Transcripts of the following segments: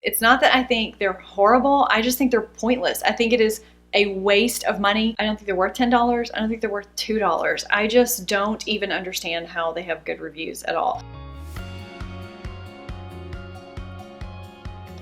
It's not that I think they're horrible. I just think they're pointless. I think it is a waste of money. I don't think they're worth $10. I don't think they're worth $2. I just don't even understand how they have good reviews at all.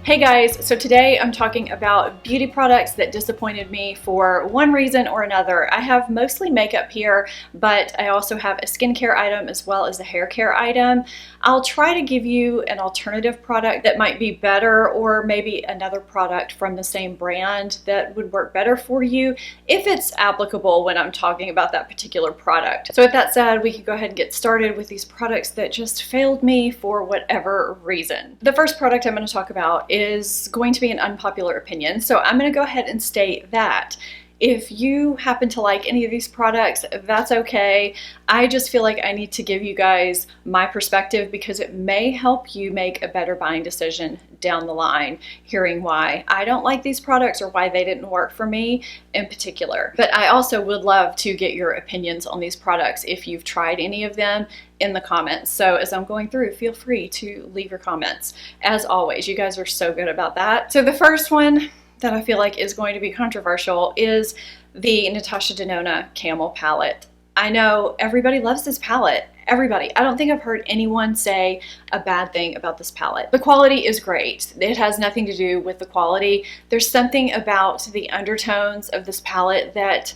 Hey guys, so today I'm talking about beauty products that disappointed me for one reason or another. I have mostly makeup here, but I also have a skincare item as well as a hair care item. I'll try to give you an alternative product that might be better, or maybe another product from the same brand that would work better for you if it's applicable when I'm talking about that particular product. So with that said, we can go ahead and get started with these products that just failed me for whatever reason. The first product I'm going to talk about is going to be an unpopular opinion. So I'm going to go ahead and state that if you happen to like any of these products, that's okay. I just feel like I need to give you guys my perspective because it may help you make a better buying decision down the line, hearing why I don't like these products or why they didn't work for me in particular. But I also would love to get your opinions on these products if you've tried any of them in the comments. So as I'm going through, feel free to leave your comments. As always, you guys are so good about that. So the first one that I feel like is going to be controversial is the Natasha De Nona Camel palette. I know everybody loves this palette. Everybody. I don't think I've heard anyone say a bad thing about this palette. The quality is great. It has nothing to do with the quality. There's something about the undertones of this palette that,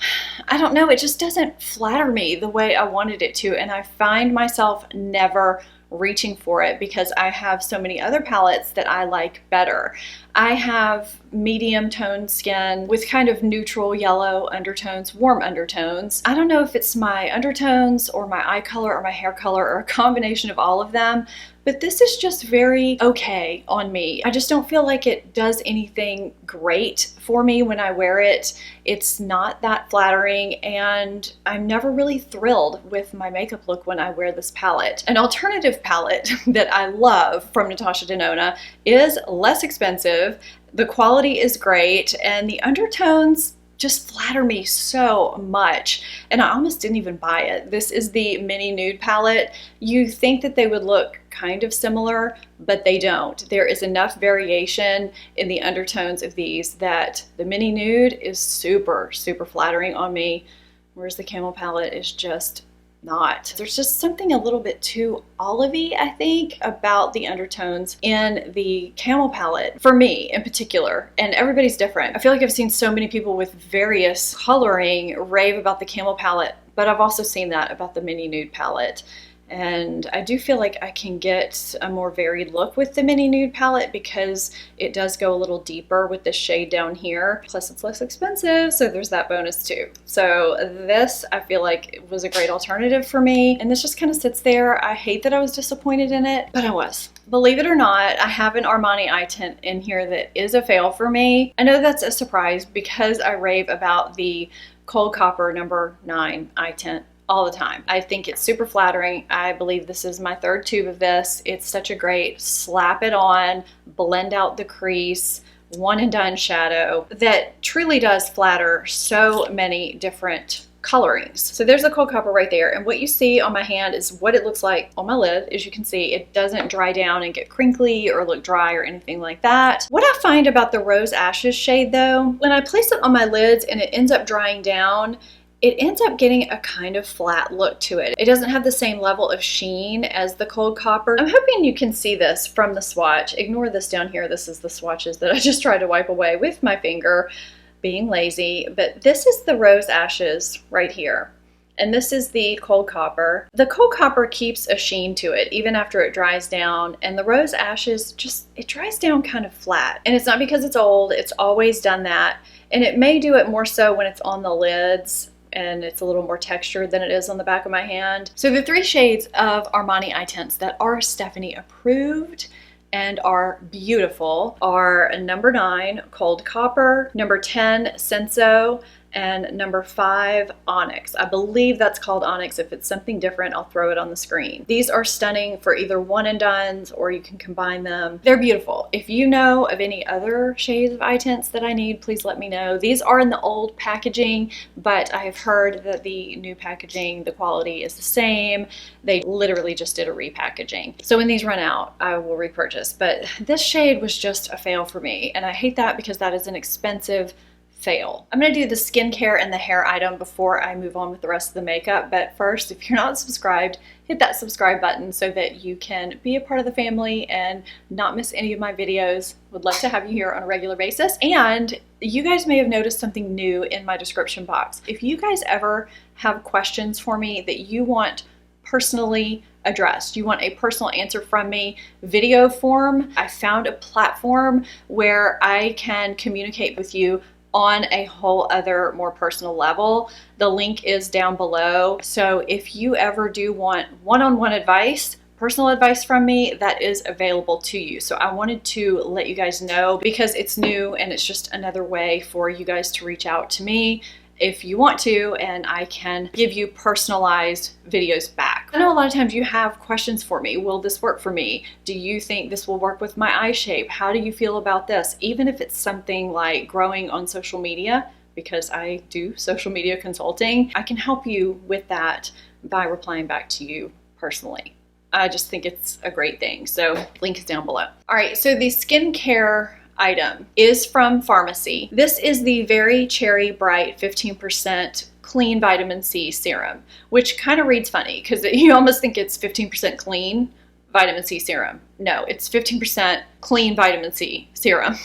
I don't know, it just doesn't flatter me the way I wanted it to, and I find myself never reaching for it because I have so many other palettes that I like better. I have medium toned skin with kind of neutral yellow undertones, warm undertones. I don't know if it's my undertones or my eye color or my hair color or a combination of all of them, but this is just very okay on me. I just don't feel like it does anything great for me when I wear it. It's not that flattering, and I'm never really thrilled with my makeup look when I wear this palette. An alternative palette that I love from Natasha De Nona is less expensive. The quality is great, and the undertones just flatter me so much, and I almost didn't even buy it. This is the Mini Nude palette. You think that they would look kind of similar, but they don't. There is enough variation in the undertones of these that the Mini Nude is super, super flattering on me, whereas the Camel palette is just not. There's just something a little bit too olivey, I think, about the undertones in the Camel palette, for me in particular, and everybody's different. I feel like I've seen so many people with various coloring rave about the Camel palette, but I've also seen that about the Mini Nude palette. And I do feel like I can get a more varied look with the Mini Nude palette because it does go a little deeper with the shade down here. Plus it's less expensive, so there's that bonus too. So this, I feel like it was a great alternative for me. And this just kind of sits there. I hate that I was disappointed in it, but I was. Believe it or not, I have an Armani Eye Tint in here that is a fail for me. I know that's a surprise because I rave about the Cold Copper number 9 Eye Tint all the time. I think it's super flattering. I believe this is my third tube of this. It's such a great slap it on, blend out the crease, one and done shadow that truly does flatter so many different colorings. So there's the Cold Copper right there, and what you see on my hand is what it looks like on my lid. As you can see, it doesn't dry down and get crinkly or look dry or anything like that. What I find about the Rose Ashes shade though, when I place it on my lids and it ends up drying down, it ends up getting a kind of flat look to it. It doesn't have the same level of sheen as the Cold Copper. I'm hoping you can see this from the swatch. Ignore this down here. This is the swatches that I just tried to wipe away with my finger, being lazy. But this is the Rose Ashes right here. And this is the Cold Copper. The Cold Copper keeps a sheen to it even after it dries down, and the Rose Ashes it dries down kind of flat. And it's not because it's old, it's always done that. And it may do it more so when it's on the lids and it's a little more textured than it is on the back of my hand. So the 3 shades of Armani eye tints that are Stephanie approved and are beautiful are number 9 Cold Copper, number 10 Senso, and number 5, Onyx. I believe that's called Onyx. If it's something different, I'll throw it on the screen. These are stunning for either one and dones, or you can combine them. They're beautiful. If you know of any other shades of eye tints that I need, please let me know. These are in the old packaging, but I have heard that the new packaging, the quality is the same. They literally just did a repackaging. So when these run out, I will repurchase. But this shade was just a fail for me, and I hate that because that is an expensive fail. I'm going to do the skincare and the hair item before I move on with the rest of the makeup. But first, if you're not subscribed, hit that subscribe button so that you can be a part of the family and not miss any of my videos. Would love to have you here on a regular basis. And you guys may have noticed something new in my description box. If you guys ever have questions for me that you want personally addressed, you want a personal answer from me, video form, I found a platform where I can communicate with you on a whole other more personal level. The link is down below. So if you ever do want one-on-one advice, personal advice from me, that is available to you. So I wanted to let you guys know because it's new and it's just another way for you guys to reach out to me if you want to, and I can give you personalized videos back. I know a lot of times you have questions for me. Will this work for me? Do you think this will work with my eye shape? How do you feel about this? Even if it's something like growing on social media, because I do social media consulting, I can help you with that by replying back to you personally. I just think it's a great thing. So link is down below. All right, so the skincare item is from Farmacy. This is the Very Cherry Bright 15% Clean Vitamin C Serum, which kind of reads funny because you almost think it's 15% clean vitamin C serum. No, it's 15% clean vitamin C serum.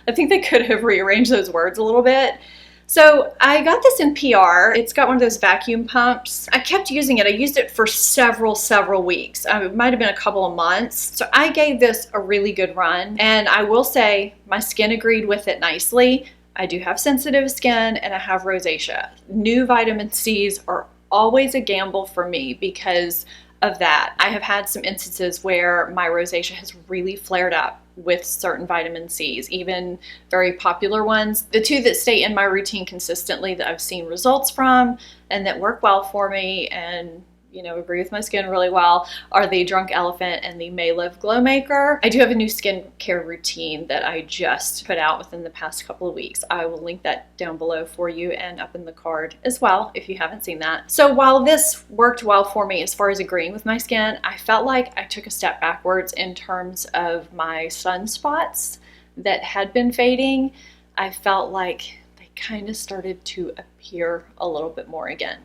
I think they could have rearranged those words a little bit. So I got this in PR. It's got one of those vacuum pumps. I kept using it. I used it for several weeks. It might have been a couple of months. So I gave this a really good run. And I will say my skin agreed with it nicely. I do have sensitive skin and I have rosacea. New vitamin C's are always a gamble for me because of that. I have had some instances where my rosacea has really flared up with certain vitamin C's, even very popular ones. The two that stay in my routine consistently that I've seen results from and that work well for me and, you know, agree with my skin really well are the Drunk Elephant and the MaeLove Glow Maker. I do have a new skincare routine that I just put out within the past couple of weeks. I will link that down below for you and up in the card as well if you haven't seen that. So while this worked well for me as far as agreeing with my skin, I felt like I took a step backwards in terms of my sunspots that had been fading. I felt like they kind of started to appear a little bit more again.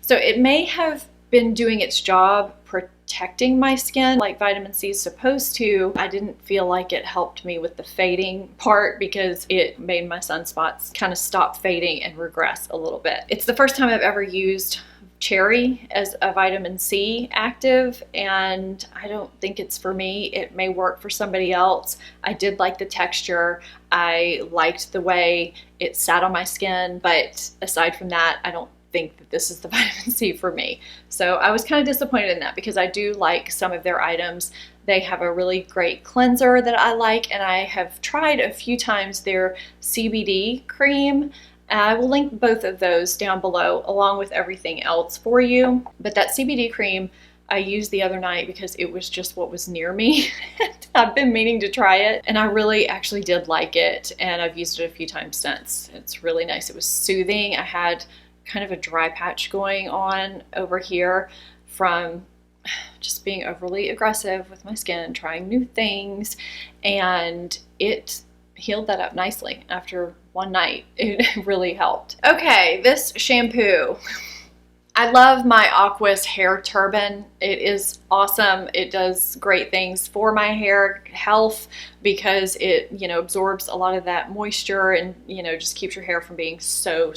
So it may have been doing its job protecting my skin like vitamin C is supposed to. I didn't feel like it helped me with the fading part because it made my sunspots kind of stop fading and regress a little bit. It's the first time I've ever used cherry as a vitamin C active, and I don't think it's for me. It may work for somebody else. I did like the texture. I liked the way it sat on my skin, but aside from that, I don't think that this is the vitamin C for me. So I was kind of disappointed in that because I do like some of their items. They have a really great cleanser that I like, and I have tried a few times their CBD cream. I will link both of those down below along with everything else for you. But that CBD cream I used the other night because it was just what was near me. I've been meaning to try it and I really actually did like it, and I've used it a few times since. It's really nice. It was soothing. I had kind of a dry patch going on over here from just being overly aggressive with my skin, trying new things, and it healed that up nicely after one night. It really helped. Okay, this shampoo. I love my Aquas hair turban. It is awesome. It does great things for my hair health because it, you know, absorbs a lot of that moisture and, you know, just keeps your hair from being so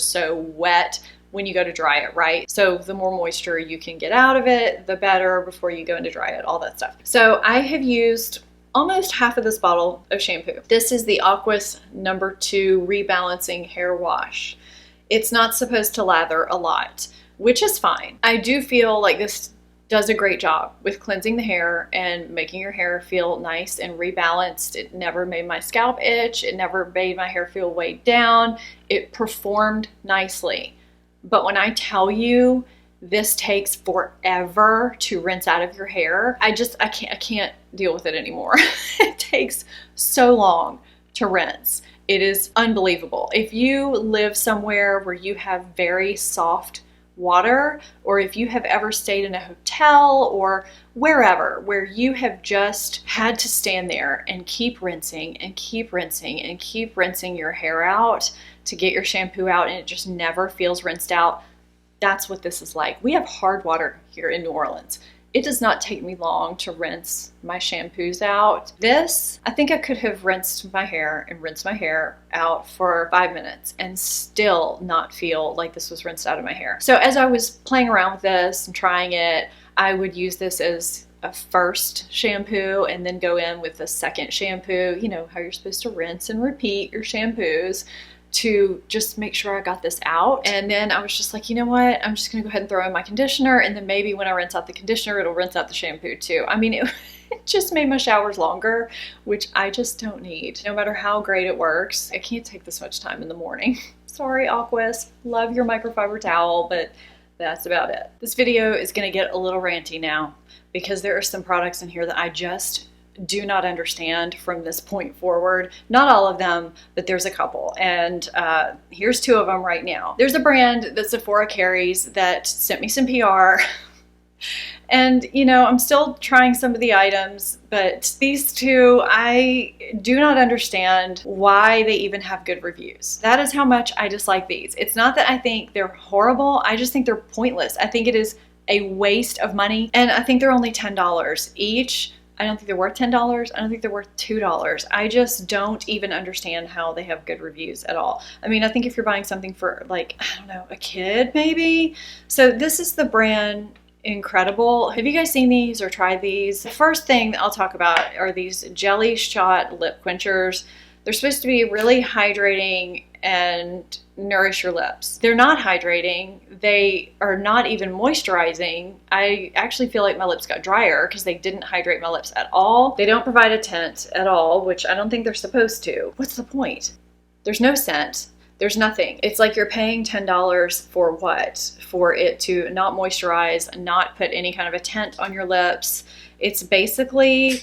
wet when you go to dry it, right? So the more moisture you can get out of it, the better before you go into dry it, all that stuff. So I have used almost half of this bottle of shampoo. This is the Aquas No. 2 Rebalancing Hair Wash. It's not supposed to lather a lot, which is fine. I do feel like this does a great job with cleansing the hair and making your hair feel nice and rebalanced. It never made my scalp itch. It never made my hair feel weighed down. It performed nicely. But when I tell you this takes forever to rinse out of your hair, I can't deal with it anymore. It takes so long to rinse. It is unbelievable. If you live somewhere where you have very soft water, or if you have ever stayed in a hotel or wherever where you have just had to stand there and keep rinsing and keep rinsing and keep rinsing your hair out to get your shampoo out, and it just never feels rinsed out, that's what this is like. We have hard water here in New Orleans. It does not take me long to rinse my shampoos out. This, I think I could have rinsed my hair and rinsed my hair out for 5 minutes and still not feel like this was rinsed out of my hair. So as I was playing around with this and trying it, I would use this as a first shampoo and then go in with a second shampoo. You know how you're supposed to rinse and repeat your shampoos to just make sure I got this out. And then I was just like, you know what? I'm just gonna go ahead and throw in my conditioner, and then maybe when I rinse out the conditioner, it'll rinse out the shampoo too. I mean, it just made my showers longer, which I just don't need. No matter how great it works, I can't take this much time in the morning. Sorry, Aquas, love your microfiber towel, but that's about it. This video is gonna get a little ranty now because there are some products in here that I just do not understand from this point forward. Not all of them, but there's a couple. And here's two of them right now. There's a brand that Sephora carries that sent me some PR. And, you know, I'm still trying some of the items, but these two, I do not understand why they even have good reviews. That is how much I dislike these. It's not that I think they're horrible. I just think they're pointless. I think it is a waste of money. And I think they're only $10 each. I don't think they're worth $10. I don't think they're worth $2. I just don't even understand how they have good reviews at all. I mean, I think if you're buying something for, like, I don't know, a kid maybe. So this is the brand Incredible. Have you guys seen these or tried these? The first thing I'll talk about are these Jelly Shot Lip Quenchers. They're supposed to be really hydrating and nourish your lips. They're not hydrating. They are not even moisturizing. I actually feel like my lips got drier because they didn't hydrate my lips at all. They don't provide a tint at all, which I don't think they're supposed to. What's the point? There's no scent. There's nothing. It's like you're paying $10 for what? For it to not moisturize, not put any kind of a tint on your lips. It's basically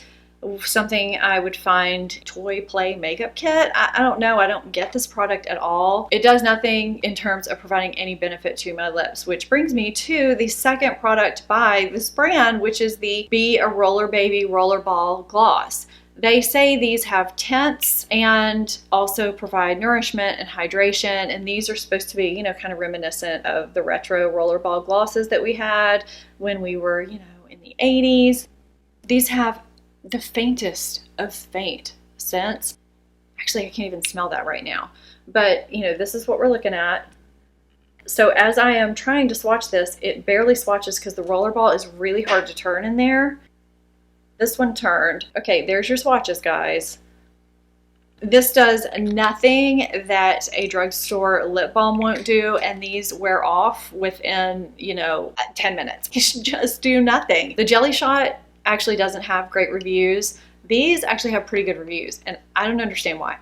something I would find toy play makeup kit. I don't know. I don't get this product at all. It does nothing in terms of providing any benefit to my lips, which brings me to the second product by this brand, which is the Be a Roller Baby Rollerball Gloss. They say these have tints and also provide nourishment and hydration, and these are supposed to be, you know, kind of reminiscent of the retro rollerball glosses that we had when we were, you know, in the 80s. These have the faintest of faint scents. Actually, I can't even smell that right now. But, you know, this is what we're looking at. So as I am trying to swatch this, it barely swatches because the rollerball is really hard to turn in there. This one turned. Okay, there's your swatches, guys. This does nothing that a drugstore lip balm won't do, and these wear off within, you know, 10 minutes. Just do nothing. The Jelly Shot actually doesn't have great reviews. These actually have pretty good reviews, and I don't understand why.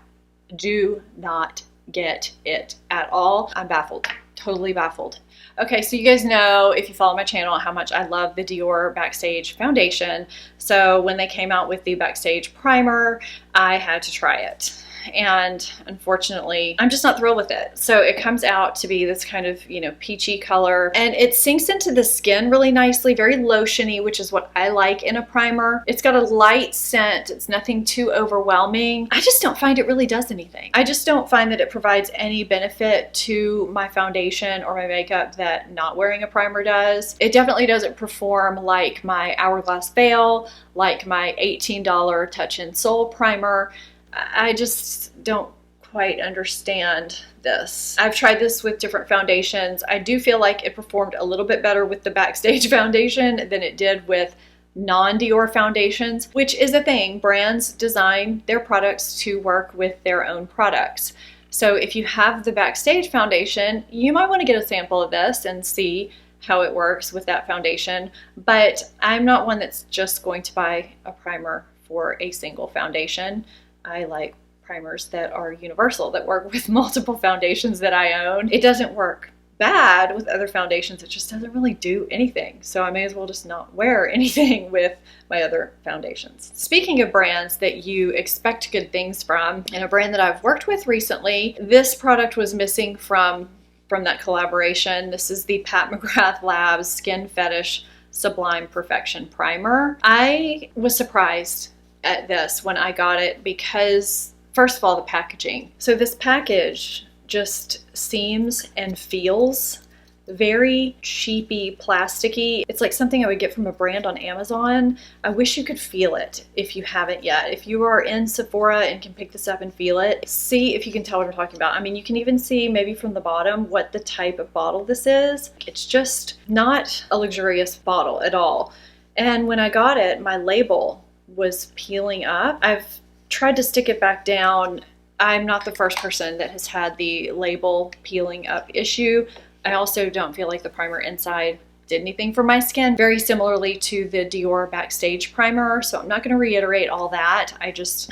Do not get it at all. I'm baffled. Totally baffled. Okay, so you guys know, if you follow my channel, how much I love the Dior Backstage foundation. So when they came out with the Backstage primer, I had to try it. And unfortunately, I'm just not thrilled with it. So it comes out to be this kind of, you know, peachy color, and it sinks into the skin really nicely, very lotiony, which is what I like in a primer. It's got a light scent. It's nothing too overwhelming. I just don't find it really does anything. I just don't find that it provides any benefit to my foundation or my makeup that not wearing a primer does. It definitely doesn't perform like my Hourglass Veil, like my $18 Touch in Soul primer. I just don't quite understand this. I've tried this with different foundations. I do feel like it performed a little bit better with the Backstage foundation than it did with non-Dior foundations, which is a thing. Brands design their products to work with their own products. So if you have the Backstage foundation, you might want to get a sample of this and see how it works with that foundation, but I'm not one that's just going to buy a primer for a single foundation. I like primers that are universal, that work with multiple foundations that I own. It doesn't work bad with other foundations, it just doesn't really do anything. So I may as well just not wear anything with my other foundations. Speaking of brands that you expect good things from, and a brand that I've worked with recently, this product was missing from that collaboration. This is the Pat McGrath Labs Skin Fetish Sublime Perfection Primer. I was surprised at this when I got it because, first of all, the packaging. So this package just seems and feels very cheapy, plasticky. It's like something I would get from a brand on Amazon. I wish you could feel it if you haven't yet. If you are in Sephora and can pick this up and feel it, see if you can tell what I'm talking about. I mean, you can even see maybe from the bottom what the type of bottle this is. It's just not a luxurious bottle at all. And when I got it, my label was peeling up. I've tried to stick it back down. I'm not the first person that has had the label peeling up issue. I also don't feel like the primer inside did anything for my skin. Very similarly to the Dior Backstage primer, so I'm not going to reiterate all that. I just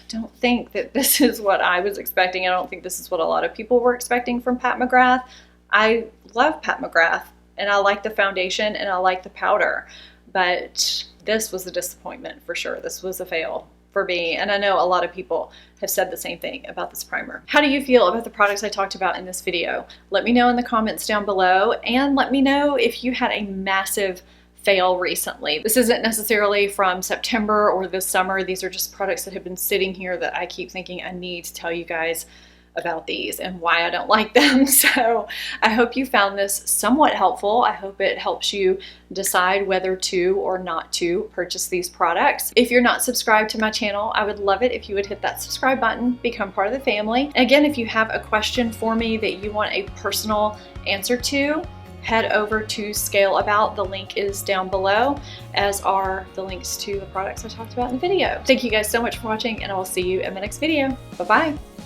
don't think that this is what I was expecting. I don't think this is what a lot of people were expecting from Pat McGrath. I love Pat McGrath, and I like the foundation, and I like the powder, but this was a disappointment for sure. This was a fail for me, and I know a lot of people have said the same thing about this primer. How do you feel about the products I talked about in this video? Let me know in the comments down below, and let me know if you had a massive fail recently. This isn't necessarily from September or this summer. These are just products that have been sitting here that I keep thinking I need to tell you guys about these and why I don't like them. So I hope you found this somewhat helpful. I hope it helps you decide whether to or not to purchase these products. If you're not subscribed to my channel, I would love it if you would hit that subscribe button, become part of the family. And again, if you have a question for me that you want a personal answer to, head over to Scale About. The link is down below, as are the links to the products I talked about in the video. Thank you guys so much for watching, and I will see you in my next video. Bye-bye.